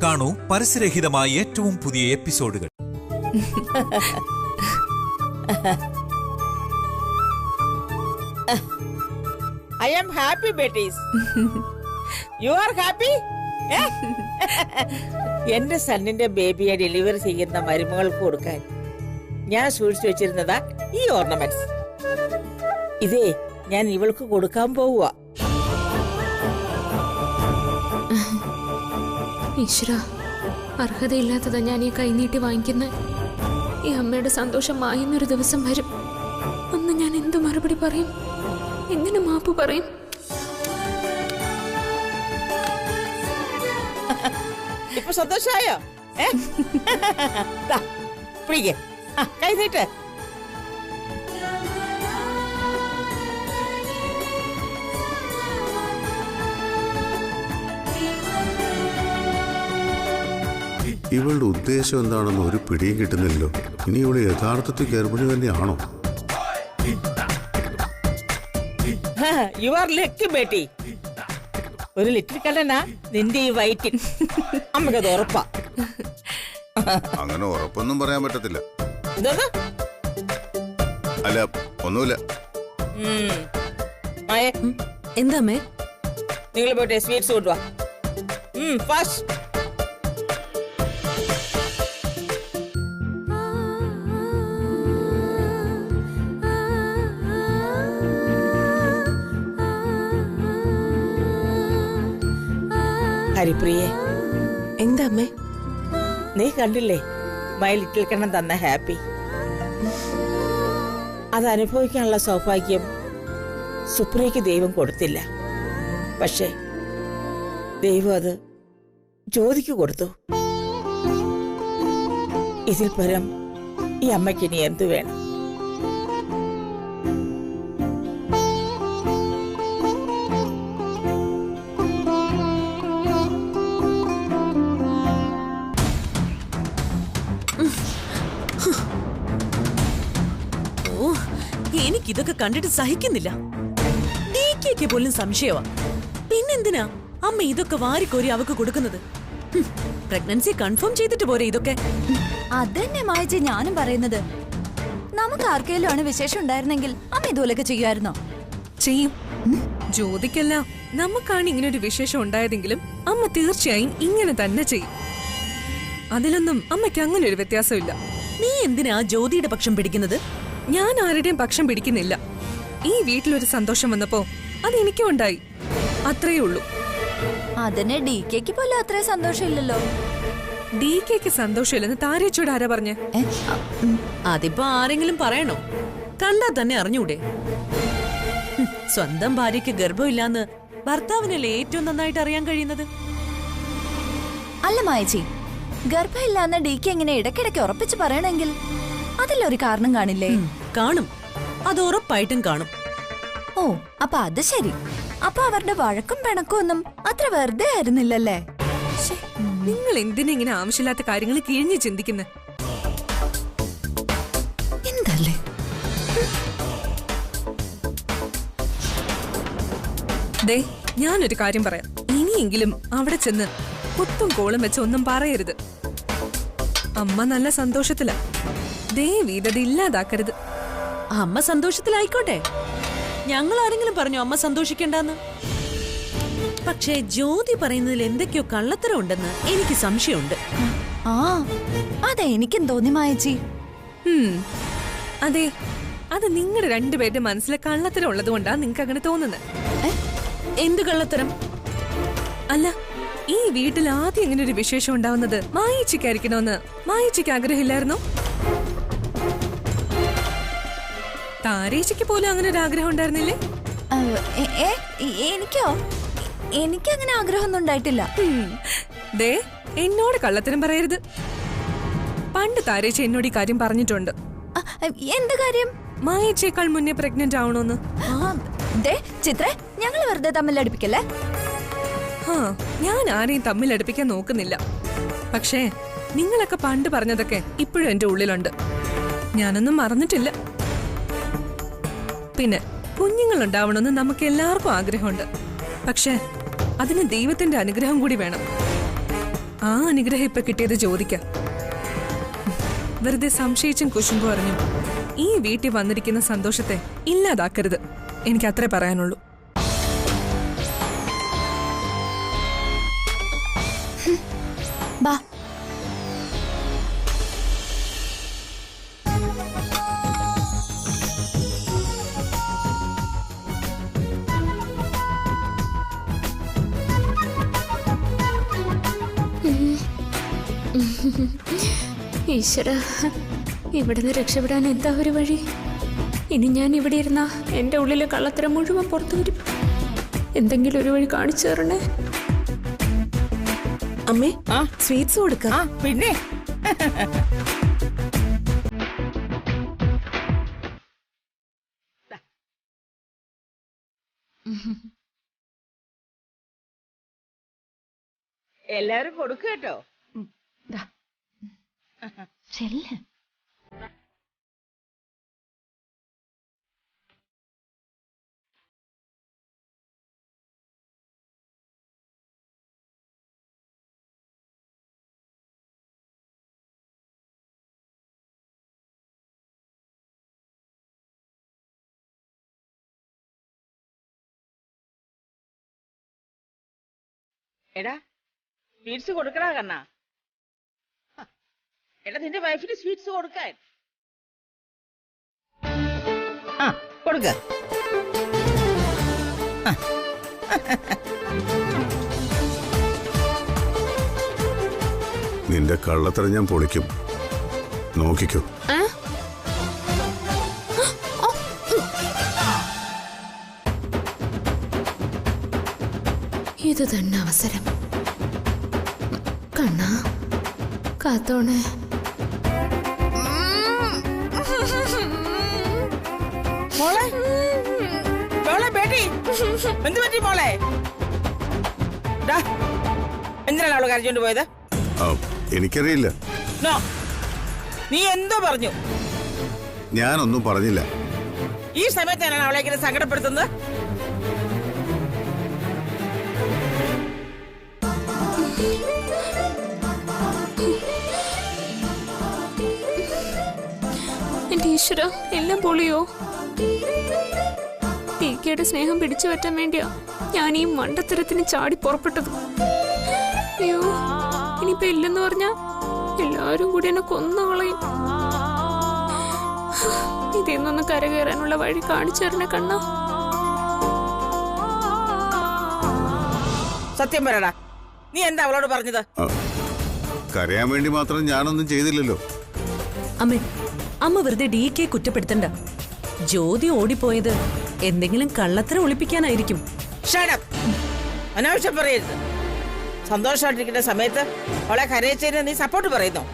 കാണൂ പരസ്യരഹിതമായ ഏറ്റവും പുതിയ എപ്പിസോഡുകൾ. I am happy, Betties. You are happy? എന്റെ സണ്ണിന്റെ ബേബിയെ ഡെലിവറി ചെയ്യുന്ന മരുമകൾക്ക് കൊടുക്കാൻ ഞാൻ സൂക്ഷിച്ചു വെച്ചിരുന്നതാ ഈ ഓർണമെന്റ്സ്. ഇതേ ഞാൻ ഇവൾക്ക് കൊടുക്കാൻ പോവുക. ഈശ്വര, അർഹതയില്ലാത്തതാ ഞാൻ ഈ കൈനീട്ടി വാങ്ങിക്കുന്ന. ഈ അമ്മയുടെ സന്തോഷം മായുന്നൊരു ദിവസം വരും. അന്ന് ഞാൻ എന്തു മറുപടി പറയും? എങ്ങനെ മാപ്പ് പറയും? ഇപ്പൊ സന്തോഷായോ? കൈ നീട്ട്. ഇവളുടെ ഉദ്ദേശം എന്താണെന്ന് ഒരു പിടിയും കിട്ടുന്നില്ലല്ലോ. ഇനി ഇവള് യഥാർത്ഥത്തിൽ ഗർഭിണി തന്നെയാണോ? You are lucky Beti. ഒരു ലിറ്റിൽ കണ്ണനാ നിന്റെ ഈ വയറ്റിൽ. അമ്മക്കത് ഉറപ്പാ. അങ്ങനെ ഉറപ്പൊന്നും പറയാൻ പറ്റത്തില്ല. അല്ല, ഒന്നുമില്ല. എന്താ നിങ്ങൾ പോട്ടെ, സ്വീറ്റ്സ് കൊണ്ടുവാ. ഫാസ്റ്റ്. ഹരിപ്രിയെ, എന്താ അമ്മേ? നീ കണ്ടില്ലേ മൈ ലിറ്റിൽ കണ്ണൻ തന്ന ഹാപ്പി? അത് അനുഭവിക്കാനുള്ള സൗഭാഗ്യം സുപ്രിയക്ക് ദൈവം കൊടുത്തില്ല. പക്ഷേ ദൈവം അത് ജ്യോതിക്ക് കൊടുത്തു. ഇതിൽ പരം ഈ അമ്മയ്ക്ക് ഇനി എന്തു വേണം? എനിക്കിതൊക്കെ കണ്ടിട്ട് സഹിക്കുന്നില്ല. ഡികെക്ക് പോലും സംശയമാ. പിന്നെന്തിനാ അമ്മ ഇതൊക്കെ വാരിക്കോരി അവക്ക് കൊടുക്കുന്നത്? പ്രഗ്നൻസി കൺഫേം ചെയ്തിട്ട് പോരെ ഇതൊക്കെ? അതന്നെ മായച്ചി ഞാനും പറയുന്നത്. നമുക്ക് ആർക്കെങ്കിലും ആണ് വിശേഷം ഉണ്ടായിരുന്നെങ്കിൽ അമ്മ ഇതുപോലൊക്കെ ചെയ്യുമായിരുന്നോ? ചെയ്യും. ജ്യോതിക്കല്ല, നമുക്കാണ് ഇങ്ങനെ ഒരു വിശേഷം ഉണ്ടായതെങ്കിലും അമ്മ തീർച്ചയായും ഇങ്ങനെ തന്നെ ചെയ്യും. അതിലൊന്നും അമ്മയ്ക്ക് അങ്ങനെ ഒരു വ്യത്യാസമില്ല. നീ എന്തിനാ ജ്യോതിയുടെ പക്ഷം പിടിക്കുന്നത്? ഞാൻ ആരുടെയും പക്ഷം പിടിക്കുന്നില്ല. ഈ വീട്ടിലൊരു സന്തോഷം വന്നപ്പോ അതെനിക്കും ഉണ്ടായി, അത്രയേ ഉള്ളൂ. അതിന് ഡികെക്ക് പോലും അത്രയും സന്തോഷമില്ലല്ലോ. ഡികെക്ക് സന്തോഷമില്ലെന്ന് താരേച്ചോട് ആരാ പറഞ്ഞേ? അതിപ്പോ ആരെങ്കിലും പറയണോ? കണ്ടാ തന്നെ അറിഞ്ഞൂടെ? സ്വന്തം ഭാര്യയ്ക്ക് ഗർഭമില്ലാന്ന് ഭർത്താവിനല്ലേ ഏറ്റവും നന്നായിട്ട് അറിയാൻ കഴിയുന്നത്? അല്ല മായച്ചി, ഗർഭമില്ലാന്ന് ഡികെ എങ്ങനെ ഇടയ്ക്കിടയ്ക്ക് ഉറപ്പിച്ച് പറയണമെങ്കിൽ അതിലൊരു കാരണം കാണില്ലേ? കാണും, അത് ഉറപ്പായിട്ടും കാണും. ഓ, അപ്പൊ അത് ശരി. അപ്പൊ അവരുടെ വഴക്കും പിണക്കും ഒന്നും അത്ര വെറുതെ ആയിരുന്നില്ലല്ലേ? നിങ്ങൾ എന്തിനാ ഇങ്ങനെ ആവശ്യമില്ലാത്ത കാര്യങ്ങൾ കിഴിഞ്ഞു ചിന്തിക്കുന്നത്? എന്തല്ലേ? ദേ, ഞാനൊരു കാര്യം പറയാം. ഇനിയെങ്കിലും അവിടെ ചെന്ന് കുത്തും കോളും വെച്ച് ഒന്നും പറയരുത്. അമ്മ നല്ല സന്തോഷത്തിലാ. ദേവീതത് ഇല്ലാതാക്കരുത്. അമ്മ സന്തോഷത്തിലായിക്കോട്ടെ. ഞങ്ങൾ ആരെങ്കിലും പറഞ്ഞു അമ്മ സന്തോഷിക്കണ്ടെന്ന്? പക്ഷേ ജ്യോതി പറയുന്നതിൽ എന്തൊക്കെയോ കള്ളത്തരം ഉണ്ടെന്ന് എനിക്ക് സംശയമുണ്ട്. ആ, അതെ എനിക്കും തോന്നി മായച്ചി. അതെ, അത് നിങ്ങളുടെ രണ്ടുപേരുടെ മനസ്സിലെ കള്ളത്തരം ഉള്ളത് കൊണ്ടാ നിങ്ങക്ക് അങ്ങനെ തോന്നുന്നത്. എന്ത് കള്ളത്തരം? അല്ല, ഈ വീട്ടിൽ ആദ്യം ഇങ്ങനെ ഒരു വിശേഷം ഉണ്ടാവുന്നത് മായേച്ചിക്കായിരിക്കണോന്ന് മായേച്ചിക്ക് ആഗ്രഹമില്ലായിരുന്നോ? താരേച്ചിക്ക് പോലും അങ്ങനെ ഒരു ആഗ്രഹം ഉണ്ടായിരുന്നില്ലേ? എനിക്കോ? എനിക്കങ്ങനെ ആഗ്രഹമൊന്നും ഉണ്ടായിട്ടില്ല. ദേ, എന്നോട് കള്ളത്തരം പറയരുത്. പണ്ട് താരേച്ചി എന്നോട് ഈ കാര്യം പറഞ്ഞിട്ടുണ്ട്. എന്ത് കാര്യം? മായേച്ചിയേക്കാൾ മുന്നേ പ്രഗ്നന്റ് ആവണോന്ന്. ചിത്ര, ഞങ്ങൾ വെറുതെ തമ്മിൽ അടുപ്പിക്കല്ലേ? ഞാൻ ആരെയും തമ്മിൽ അടുപ്പിക്കാൻ നോക്കുന്നില്ല. പക്ഷേ നിങ്ങളൊക്കെ പണ്ട് പറഞ്ഞതൊക്കെ ഇപ്പോഴും എന്റെ ഉള്ളിലുണ്ട്. ഞാനൊന്നും മറന്നിട്ടില്ല. പിന്നെ കുഞ്ഞുങ്ങളുണ്ടാവണമെന്ന് നമുക്ക് എല്ലാവർക്കും ആഗ്രഹമുണ്ട്. പക്ഷേ അതിന് ദൈവത്തിന്റെ അനുഗ്രഹം കൂടി വേണം. ആ അനുഗ്രഹം ഇപ്പൊ കിട്ടിയത് ജ്യോതിക്കാം. വെറുതെ സംശയിച്ചും കുശുമ്പും അറിഞ്ഞു ഈ വീട്ടിൽ വന്നിരിക്കുന്ന സന്തോഷത്തെ ഇല്ലാതാക്കരുത്. എനിക്ക് അത്രേ പറയാനുള്ളൂ. ബാ. ഈശ്വര, ഇവിടുന്ന് രക്ഷപ്പെടാൻ എന്താ ഒരു വഴി? ഇനി ഞാൻ ഇവിടെ ഇരുന്ന എൻ്റെ ഉള്ളിലെ കള്ളത്തരം മുഴുവൻ പുറത്തു വരും. എന്തെങ്കിലും ഒരു വഴി കാണിച്ചു തരണേ. അമ്മേ, സ്വീറ്റ്സ് കൊടുക്കാം. പിന്നെ എല്ലാരും കൊടുക്ക കേട്ടോ. ചെല്ല്. എടാ, സ്വീറ്റ്സ് കൊടുക്കടാ കണ്ണാ. എടാ, നിന്റെ വൈഫിന് സ്വീറ്റ്സ് കൊടുക്കാൻ. കൊടുക്ക. നിന്റെ കള്ളത്തരം ഞാൻ പൊളിക്കും, നോക്കിക്കോ. ഇത് തന്നെ അവസരം. കണ്ണാ, കാത്തോണേ. മോളെ, മോളെ ബേട്ടി, എന്ത് പറ്റി മോളെ? എന്തിനാണ് അവള് കരഞ്ഞോണ്ട് പോയത്? എനിക്കറിയില്ല. നീ എന്തോ പറഞ്ഞു? ഞാനൊന്നും പറഞ്ഞില്ല. ഈ സമയത്ത് ഞാനാണ് അവളെ ഇങ്ങനെ സങ്കടപ്പെടുത്തുന്നത്. എന്റെ ഈശ്വര, എല്ലാം പൊളിയോ? ടീക്കയുടെ സ്നേഹം പിടിച്ചു പറ്റാൻ വേണ്ടിയാ ഞാൻ ഈ മണ്ടത്തരത്തിന് ചാടി പുറപ്പെട്ടത്. അയ്യോ, ഇനിയിപ്പോ ഇല്ലെന്ന് പറഞ്ഞാ എല്ലാരും കൂടി എന്നെ കൊന്നുകളയും. ഇതിന്നൊന്ന് കരകയറാനുള്ള വഴി കാണിച്ചു തരണേ കണ്ണാ. സത്യം പറയടാ, നീ എന്താ അവളോട് പറഞ്ഞത്? കരയാൻ വേണ്ടി മാത്രം ഞാനൊന്നും ചെയ്തില്ലല്ലോ. അമ്മേ, അമ്മ വെറുതെ DK കുറ്റപ്പെടുത്തണ്ട. ജ്യോതി ഓടിപ്പോയത് എന്തെങ്കിലും കള്ളത്തരം ഒളിപ്പിക്കാനായിരിക്കും. അനാവശ്യം പറയരുത്. സന്തോഷമായിട്ടിരിക്കുന്ന സമയത്ത് അവളെ കരയിച്ചതിന് നീ സപ്പോർട്ട് പറയുന്നോ?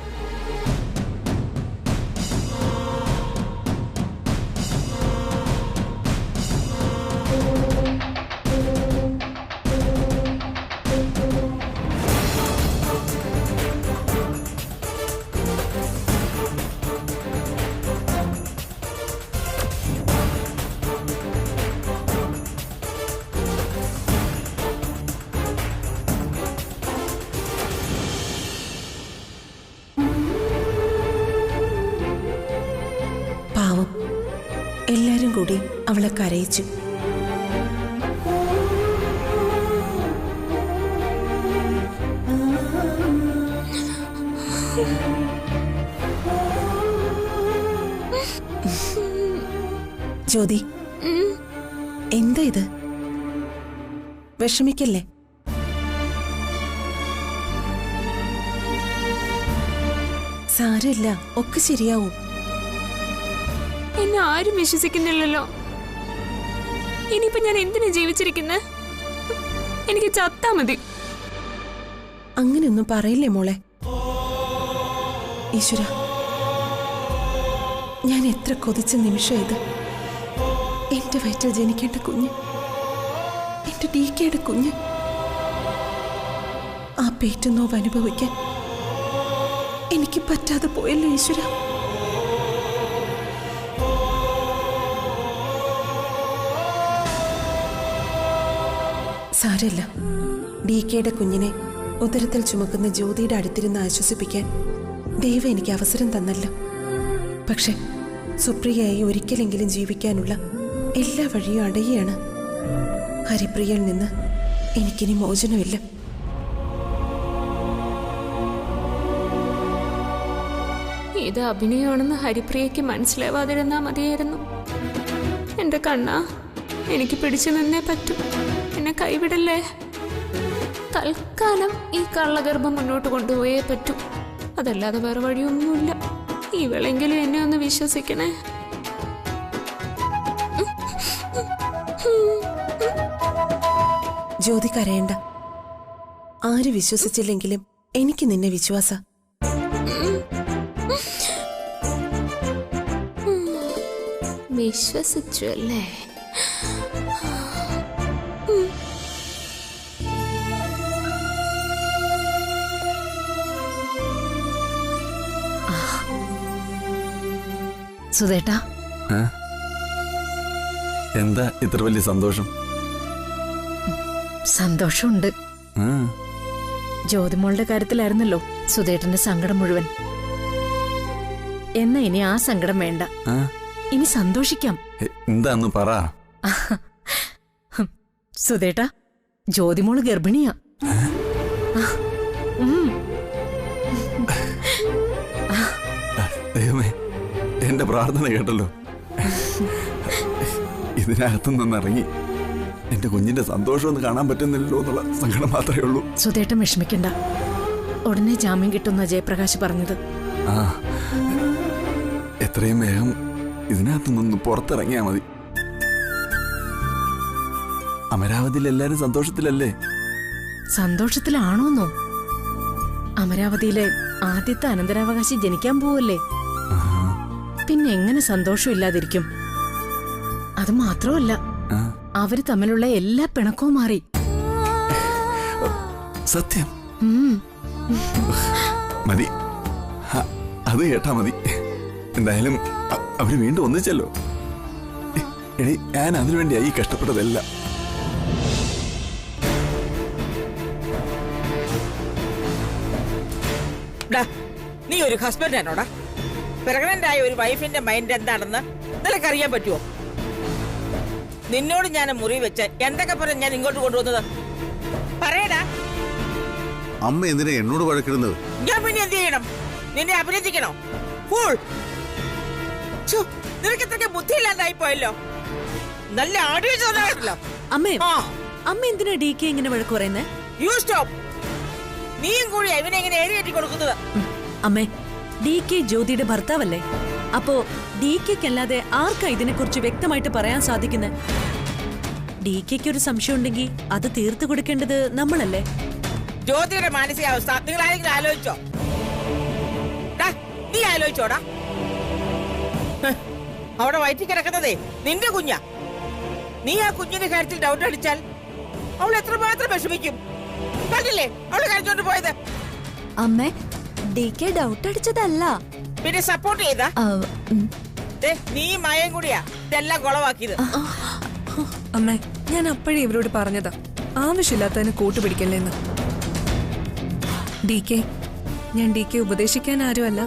പാവം, എല്ലാരും കൂടി അവളെ കരയിച്ചു. ജ്യോതി, എന്താ ഇത്? വിഷമിക്കല്ലേ? സാരമില്ല, ഒക്കെ ശരിയാവും. എന്നെ ആരും വിശ്വസിക്കുന്നില്ലല്ലോ. ഇനിയിപ്പോ ഞാൻ എന്തിനാ ജീവിച്ചിരിക്കുന്നെ? എനിക്ക് ചത്താ മതി. അങ്ങനെയൊന്നും പറയില്ലേ മോളെ. ഈശ്വര, ഞാൻ എത്ര കൊതിച്ച നിമിഷം ഇത്. എന്റെ വയറ്റിൽ ജനിക്കേണ്ട കുഞ്ഞ്, എന്റെ DKയുടെ കുഞ്ഞ്. ആ പേറ്റുന്നോവ് അനുഭവിക്കാൻ എനിക്ക് പറ്റാതെ പോയല്ലോ ഈശ്വര. സാരമില്ല, DKയുടെ കുഞ്ഞിനെ ഉദരത്തിൽ ചുമക്കുന്ന ജ്യോതിയുടെ അടുത്തിരുന്ന് ആശ്വസിപ്പിക്കാൻ ദൈവം എനിക്ക് അവസരം തന്നല്ലോ. പക്ഷെ സുപ്രിയയായി ഒരിക്കലെങ്കിലും ജീവിക്കാനുള്ള എല്ലാ വഴിയും അടയുകയാണ്. ഹരിപ്രിയയിൽ നിന്ന് എനിക്കിനി മോചനമില്ല. ഇത് അഭിനയമാണെന്ന് ഹരിപ്രിയയ്ക്ക് മനസ്സിലാവാതിരുന്നാ മതിയായിരുന്നു. എന്റെ കണ്ണാ, എനിക്ക് പിടിച്ചു നിന്നേ പറ്റും. എന്നെ കൈവിടല്ലേ. തൽക്കാലം ഈ കള്ളഗർഭം മുന്നോട്ട് കൊണ്ടുപോയേ പറ്റൂ. അതല്ലാതെ വേറെ വഴിയൊന്നുമില്ല. ഇവളെങ്കിലും എന്നെ ഒന്ന് വിശ്വസിക്കണേ. ജ്യോതി കരയണ്ട. ആര് വിശ്വസിച്ചില്ലെങ്കിലും എനിക്ക് നിന്നെ വിശ്വാസ. വിശ്വസിച്ചു അല്ലേ? സുധേട്ടാ, എന്താ ഇത്ര വലിയ സന്തോഷം? സന്തോഷമുണ്ട്. ജ്യോതിമോളുടെ കാര്യത്തിലായിരുന്നല്ലോ സുധേട്ടന്റെ സങ്കടം മുഴുവൻ. എന്നാ ഇനി ആ സങ്കടം വേണ്ട, ഇനി സന്തോഷിക്കാം. എന്താന്ന് പറ. സുധേട്ടാ, ജ്യോതിമോള് ഗർഭിണിയാ. ദൈവമേ, എന്റെ പ്രാർത്ഥന കേട്ടല്ലോ. ഇതിനകത്തുനിന്ന് ഇറങ്ങി എന്റെ കുഞ്ഞിന്റെ സന്തോഷം ഒന്ന് കാണാൻ പറ്റുന്നില്ലല്ലോ എന്നുള്ള സങ്കടം മാത്രമേ ഉള്ളൂ. സുധേട്ടൻ വിഷമിക്കണ്ട, ഉടനെ ജാമ്യം കിട്ടുന്ന ജയപ്രകാശ് പറഞ്ഞത്. എത്രയും വേഗം ഇതിനകത്തുനിന്ന് പുറത്തിറങ്ങിയാ മതി. അമരാവതിയിൽ എല്ലാരും സന്തോഷത്തിലല്ലേ? സന്തോഷത്തിലാണോന്നോ? അമരാവതിയിലെ ആദ്യത്തെ അനന്തരാവകാശി ജനിക്കാൻ പോവല്ലേ, പിന്നെ എങ്ങനെ സന്തോഷം ഇല്ലാതിരിക്കും? അത് മാത്രമല്ല, അവര് തമ്മിലുള്ള എല്ലാ പിണക്കവും മാറി. സത്യം? മതി, അത് കേട്ടാ മതി. എന്തായാലും അവര് വീണ്ടും ഒന്നിച്ചല്ലോ. എടി, ഞാൻ അതിനുവേണ്ടിയായി കഷ്ടപ്പെട്ടതല്ല. നീ ഒരു ഹസ്ബൻഡ് ആണോടാ? പ്രഗ്നന്റ് ആയ ഒരു വൈഫിന്റെ മൈൻഡ് എന്താണെന്ന് നിനക്കറിയാൻ പറ്റുമോ? നിന്നോട് ഞാൻ മുറി വെച്ച് എന്തൊക്കെ പറഞ്ഞ് ഞാൻ ഇങ്ങോട്ട് കൊണ്ടുവന്നത് പറയടാ. അമ്മ എന്തിനാ എന്നോട് വഴക്കിടുന്നത്? ഞാൻ പിന്നെ എന്ത് ചെയ്യണം? നിന്നെ അഭിനന്ദിക്കണോ? നിനക്ക് ഇത്രയ്ക്ക് ബുദ്ധിയില്ലാണ്ടായി പോയല്ലോ. നല്ല ആഡിയോ ചോദിച്ചല്ലോ. അമ്മേ, അമ്മ എന്തിനാ ഡി കെ ഇങ്ങനെ വഴക്ക് പറയുന്നേ? You stop. നീയും കൂടി ഇവനെ ഇങ്ങനെ ഏറിയേറ്റി കൊടുക്കുന്നത്. അമ്മേ, ഡി കെ ജ്യോതിയുടെ ഭർത്താവല്ലേ? അപ്പോ ഡി കെക്കല്ലാതെ ആർക്കാ ഇതിനെ കുറിച്ച് വ്യക്തമായിട്ട് പറയാൻ സാധിക്കുന്നത്? ഡി കെക്ക് ഒരു സംശയം ഉണ്ടെങ്കിൽ അത് തീർത്തു കൊടുക്കേണ്ടത് നമ്മളല്ലേ? ജ്യോതിയുടെ മാനസികാവസ്ഥ നിങ്ങൾ ആരെങ്കിലും ആലോചിച്ചോ? നീ ആലോചിച്ചോടാ? അവിടെ വയറ്റിൽ കിടക്കുന്നതേ നിന്റെ കുഞ്ഞാ. നീ ആ കുഞ്ഞിന്റെ കാര്യത്തിൽ ഡൗട്ട് അടിച്ചാൽ അവൾ എത്രമാത്രം വിഷമിക്കും. കണ്ടില്ലേ അവള് കഴിച്ചോണ്ട് പോയത്? അമ്മേ, ഡി കെ ഡൗട്ട് അടിച്ചതല്ല, പിന്നെ സപ്പോർട്ട് ചെയ്താ. നീ മായം കൂടിയാ ഇതെല്ലാം കുളവാക്കിയത്. അമ്മേ, ഞാൻ അപ്പോഴേ ഇവരോട് പറഞ്ഞതാ ആവശ്യമില്ലാത്തതിന് കൂട്ടുപിടിക്കല്ലേന്ന്. ഡി കെ, ഞാൻ ഡി കെ ഉപദേശിക്കാൻ ആരുമല്ല.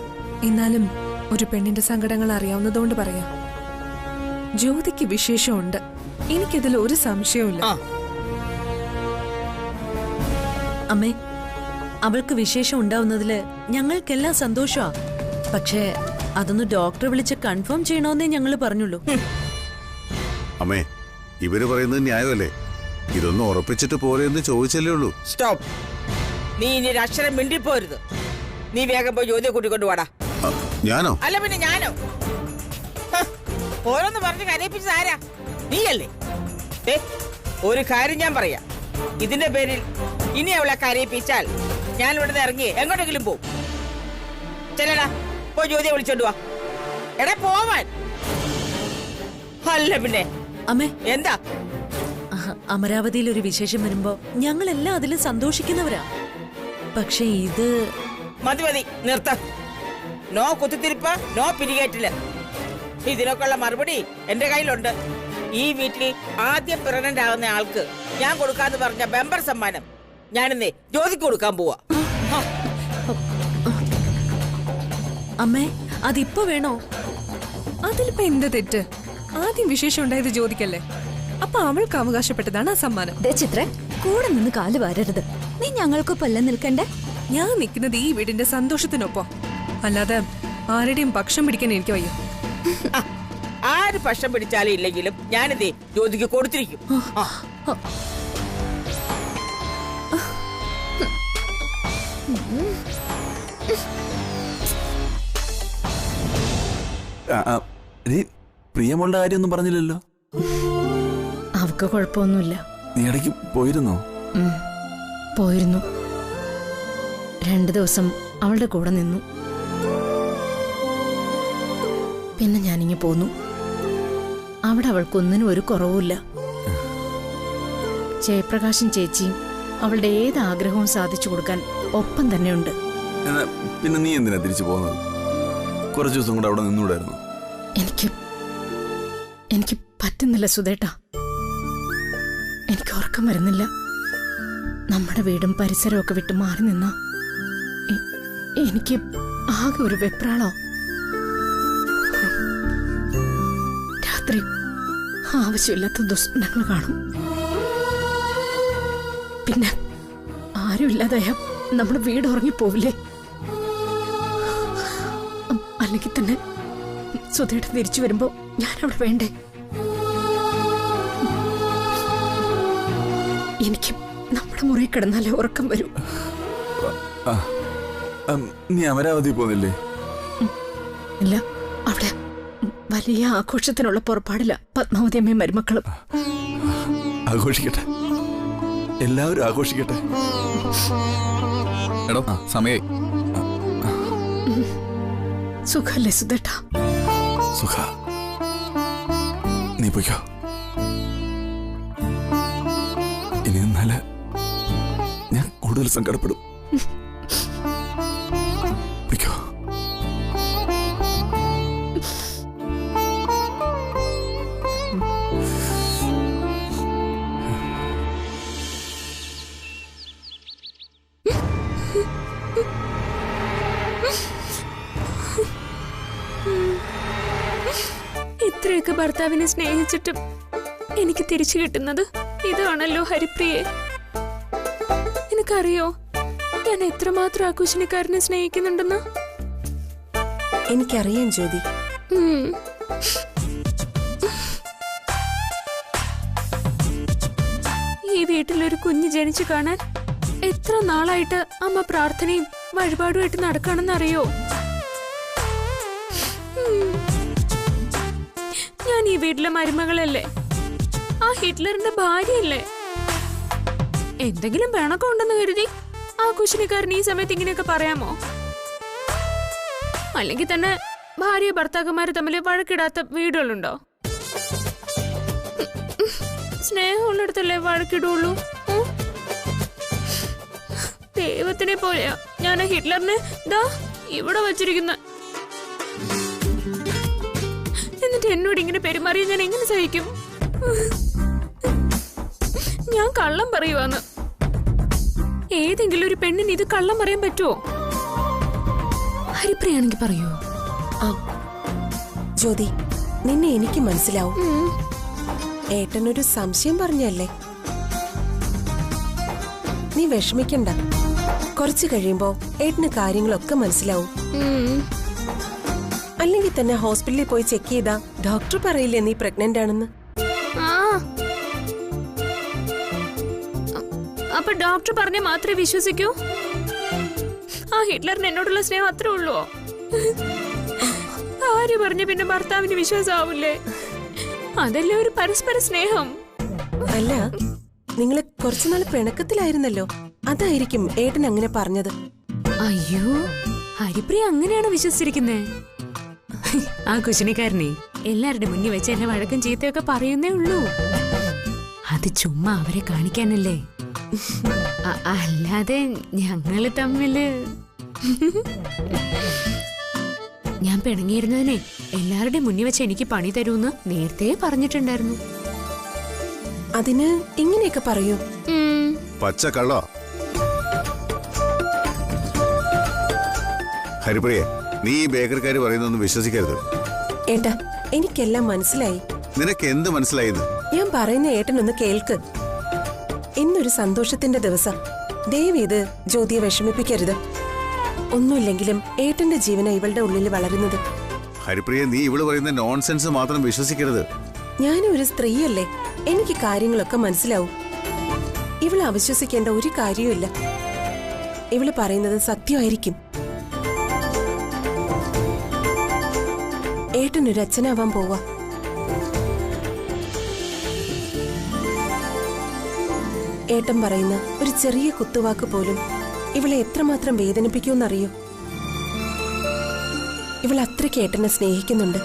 എന്നാലും ഒരു പെണ്ണിന്റെ സങ്കടങ്ങൾ അറിയാവുന്നതുകൊണ്ട് പറയാം. ജ്യോതിക്ക് വിശേഷമുണ്ട്, എനിക്കതിൽ ഒരു സംശയവുമില്ല. അമ്മേ, അവൾക്ക് വിശേഷം ഉണ്ടാവുന്നതില് ഞങ്ങൾക്കെല്ലാം സന്തോഷമാ. പക്ഷേ അതൊന്ന് ഡോക്ടറെ വിളിച്ച് കൺഫേം ചെയ്യണമെന്നേ ഞങ്ങൾ പറഞ്ഞുള്ളൂ. അമ്മേ, ഇവര് പറയുന്നത് ന്യായമല്ലേ? ഇതൊന്നും ഉറപ്പിച്ചിട്ട് പോരെന്ന് ചോദിച്ചല്ലേ ഉള്ളൂ. സ്റ്റോപ്പ്. നീ ഇനി ഒരു അക്ഷരം മിണ്ടിപ്പോരുത്. നീ വേഗം പോയി ജ്യോതിയെ കൂട്ടിക്കൊണ്ടുപോടാ. ഞാനോ? അല്ല പിന്നെ ഞാനോ? ഓരോന്ന് പറഞ്ഞ് കരയിപ്പിച്ചത് ആരാ? നീയല്ലേ? ഒരു കാര്യം ഞാൻ പറയാം. ഇതിന്റെ പേരിൽ ഇനി അവളെ കരയിപ്പിച്ചാൽ ഞാൻ ഇവിടുന്ന് ഇറങ്ങി എങ്ങോട്ടെങ്കിലും പോവും. ചെല്ലടാ, പോയി ജ്യോതിയെ വിളിച്ചോണ്ട് വാ. എടാ പോവാൻ. അല്ല പിന്നെ അമ്മേ, എന്താ? അമരാവതിയിൽ ഒരു വിശേഷം വരുമ്പോ ഞങ്ങളെല്ലാം അതിലും സന്തോഷിക്കുന്നവരാ. പക്ഷെ ഇത് മതി മതി, നിർത്ത. നോ കുത്തിത്തിരിപ്പ്, നോ പിരികേറ്റില്. ഇതിനൊക്കെ ഉള്ള മറുപടി എന്റെ കയ്യിലുണ്ട്. ഈ വീട്ടിൽ ആദ്യം പ്രഗ്നന്റ് ആവുന്ന ആൾക്ക് ഞാൻ കൊടുക്കാന്ന് പറഞ്ഞ ബെമ്പർ സമ്മാനം ഞാനെന്നേ ജ്യോതിക്ക് കൊടുക്കാൻ പോവാ. അമ്മേ അതിപ്പോ വേണോ? അതിലിപ്പോ എന്ത് തെറ്റ്? ആദ്യം വിശേഷം ഉണ്ടായത് ജ്യോതിക്കല്ലേ, അപ്പൊ അവൾക്ക് അവകാശപ്പെട്ടതാണ് ആ സമ്മാനം. ചിത്ര കൂടെ നിന്ന് കാല് വാരരുത്. നീ ഞങ്ങൾക്കൊപ്പല്ല നിൽക്കണ്ടേ? ഞാൻ നിൽക്കുന്നത് ഈ വീടിന്റെ സന്തോഷത്തിനൊപ്പം, അല്ലാതെ ആരുടെയും പക്ഷം പിടിക്കാൻ എനിക്ക് വയ്യ. ആര് പക്ഷം പിടിച്ചാലും ഇല്ലെങ്കിലും ഞാനിതേ ജ്യോതിക്ക് കൊടുത്തിരിക്കും. പ്രിയമോളുടെ കാര്യമൊന്നും പറഞ്ഞില്ലല്ലോ. അവക്ക് കുഴപ്പമൊന്നുമില്ല. നീ ഇടയ്ക്ക് പോയിരുന്നോ? പോയിരുന്നു. 2 ദിവസം അവളുടെ കൂടെ നിന്നു. പിന്നെ ഞാനിങ്ങി പോന്നു. അവിടെ അവൾക്കൊന്നിനും ഒരു കുറവുമില്ല. ജയപ്രകാശും ചേച്ചിയും അവളുടെ ഏത് ആഗ്രഹവും സാധിച്ചു കൊടുക്കാൻ ഒപ്പം തന്നെയുണ്ട്. പിന്നെ നീ എന്തിനാ തിരിച്ചു പോകുന്നത്? കുറച്ചു ദിവസം കൂടെ അവിടെ നിന്നൂടായിരുന്നു? എനിക്ക് പറ്റുന്നില്ല സുധേട്ടാ. എനിക്ക് ഉറക്കം വരുന്നില്ല. നമ്മുടെ വീടും പരിസരവും ഒക്കെ വിട്ട് മാറി നിന്ന എനിക്ക് ആകെ ഒരു വെപ്രാളോ. രാത്രി ആവശ്യമില്ലാത്ത ദുസ്വപ്നങ്ങൾ കാണും. പിന്നെ ആരുമില്ലാതായ നമ്മുടെ വീട് ഉറങ്ങിപ്പോവില്ലേ? അല്ലെങ്കിൽ തന്നെ സുധേട്ടൻ തിരിച്ചു വരുമ്പോ ഞാൻ അവിടെ വേണ്ടേ? എനിക്ക് നമ്മുടെ മുറി കിടന്നാലേ ഉറക്കം വരൂ. നീ അമരാവതി പോകുന്നില്ലേ? ഇല്ല, അവിടെ വലിയ ആഘോഷത്തിനുള്ള പുറപ്പാടില്ല പത്മാവതി അമ്മയും മരുമക്കളും. ആഘോഷിക്കട്ടെ, എല്ലാവരും ആഘോഷിക്കട്ടെ. എടോ സമയായി. സുഖല്ലേ സുധേട്ടാ? സുഖ, നീ പോയിക്കോ. ഇനി നിന്നാല് ഞാൻ കൂടുതൽ സങ്കടപ്പെടും. പോയിക്കോ. ഇത്രയൊക്കെ ഭർത്താവിനെ സ്നേഹിച്ചിട്ടും എനിക്ക് തിരിച്ചു കിട്ടുന്നത് ഇതാണല്ലോ ഹരിപ്രിയെ. എനിക്കറിയോ ഞാൻ എത്രമാത്രം ആ കുശിനിക്കാരനെ സ്നേഹിക്കുന്നുണ്ടെന്ന്? എനിക്കറിയാം ജ്യോതി. ഈ വീട്ടിലൊരു കുഞ്ഞ് ജനിച്ചു കാണാൻ എത്ര നാളായിട്ട് അമ്മ പ്രാർത്ഥനയും വഴിപാടുമായിട്ട് നടക്കാണെന്നറിയോ? ഞാൻ ഈ വീട്ടിലെ മരുമകളല്ലേ, ആ ഹിറ്റ്ലറിന്റെ ഭാര്യയല്ലേ. എന്തെങ്കിലും പിണക്കം ഉണ്ടെന്ന് കരുതി ആ കുശിനിക്കാരൻ ഈ സമയത്ത് ഇങ്ങനെയൊക്കെ പറയാമോ? അല്ലെങ്കിൽ തന്നെ ഭാര്യ ഭർത്താക്കന്മാര് തമ്മിൽ വഴക്കിടാത്ത വീടുകളുണ്ടോ? സ്നേഹമുള്ളിടത്തല്ലേ വഴക്കിടുള്ളൂ. ദൈവത്തിനെ പോലെയാ ഞാൻ ആ ഹിറ്റ്ലറിനെ ദാ ഇവിടെ വച്ചിരിക്കുന്ന. എന്നിട്ട് എന്നോട് ഇങ്ങനെ പെരുമാറിയ ഞാൻ എങ്ങനെ സഹിക്കും? ഞാൻ കള്ളം പറയുവാന്ന്. ഏതെങ്കിലും ഒരു പെണ്ണിന് ഇത് കള്ളം പറയാൻ പറ്റുമോ? ഹരിപ്രിയാണെങ്കിൽ പറയൂ. ജ്യോതി, നിന്നെ എനിക്ക് മനസ്സിലാവും. ഏട്ടനൊരു സംശയം പറഞ്ഞല്ലേ? നീ വിഷമിക്കണ്ട. കുറച്ചു കഴിയുമ്പോ ഏട്ടന് കാര്യങ്ങളൊക്കെ മനസ്സിലാവും. അല്ലെങ്കിൽ തന്നെ ഹോസ്പിറ്റലിൽ പോയി ചെക്ക് ചെയ്താ ഡോക്ടർ പറയില്ലേ നീ പ്രഗ്നന്റ് ആണെന്ന്? അപ്പൊ ഡോക്ടർ പറഞ്ഞ മാത്രമേ വിശ്വസിക്കൂ? ആ ഹിറ്റ്ലറിന് എന്നോടുള്ള സ്നേഹം അത്രേ ഉള്ളൂ? ആര് പറഞ്ഞ പിന്നെ ഭർത്താവിന് വിശ്വാസമാവില്ലേ? അതല്ലേ ഒരു പരസ്പര സ്നേഹം. അല്ല, നിങ്ങള് കുറച്ചുനാൾ പിണക്കത്തിലായിരുന്നല്ലോ, അതായിരിക്കും ഏട്ടൻ അങ്ങനെ പറഞ്ഞത്. അയ്യോ, ഹരിപ്രിയ അങ്ങനെയാണ് വിശ്വസിച്ചിരിക്കുന്നേ. ആ കുശിനിക്കാരനെ എല്ലാരുടെ മുന്നിൽ വെച്ച് എന്നെ വഴക്കും ചീത്തയൊക്കെ പറയുന്നേ ഉള്ളൂ. അത് ചുമ്മാ അവരെ കാണിക്കാനല്ലേ, അല്ലാതെ ഞങ്ങള് തമ്മില്. ഞാൻ പിണങ്ങിയിരുന്നതിനെ എല്ലാവരുടെയും മുന്നിൽ വെച്ച് എനിക്ക് പണി തരൂന്ന് നേരത്തെ പറഞ്ഞിട്ടുണ്ടായിരുന്നു. അതിന് ഇങ്ങനെയൊക്കെ പറയൂ? പച്ച കള്ളോ? ഹരിപ്രിയ, നീ ഈ ബേക്കറിക്കാര് പറയുന്നൊന്നും വിശ്വസിക്കരുത്. ഏട്ടാ, എനിക്കെല്ലാം മനസ്സിലായി. നിനക്ക് എന്ത് മനസ്സിലായിന്ന്? ഞാൻ പറയുന്ന ഏട്ടനൊന്ന് കേൾക്ക്. ഇന്നൊരു സന്തോഷത്തിന്റെ ദിവസം. ദയവ് ഇത് ജ്യോതിയെ വിഷമിപ്പിക്കരുത്. ഒന്നുമില്ലെങ്കിലും ഏട്ടന്റെ ജീവന ഇവളുടെ ഉള്ളിൽ വളരുന്നത്. ഹരിപ്രിയ, നീ ഇവള് പറയുന്ന നോൺസെൻസ് മാത്രം വിശ്വസിക്കരുത്. ഞാനും ഒരു സ്ത്രീയല്ലേ, എനിക്ക് കാര്യങ്ങളൊക്കെ മനസ്സിലാവും. ഇവള് അവിശ്വസിക്കേണ്ട ഒരു കാര്യവുമില്ല. ഇവള് പറയുന്നത് സത്യമായിരിക്കും. ഏട്ടനൊരു അച്ഛനാവാൻ പോവാ. ഏട്ടൻ പറയുന്ന ഒരു ചെറിയ കുത്തുവാക്ക് പോലും ഇവളെ എത്രമാത്രം വേദനിപ്പിക്കുമെന്നറിയോ? ഇവൾ അത്രയ്ക്ക് ഏട്ടനെ സ്നേഹിക്കുന്നുണ്ട്.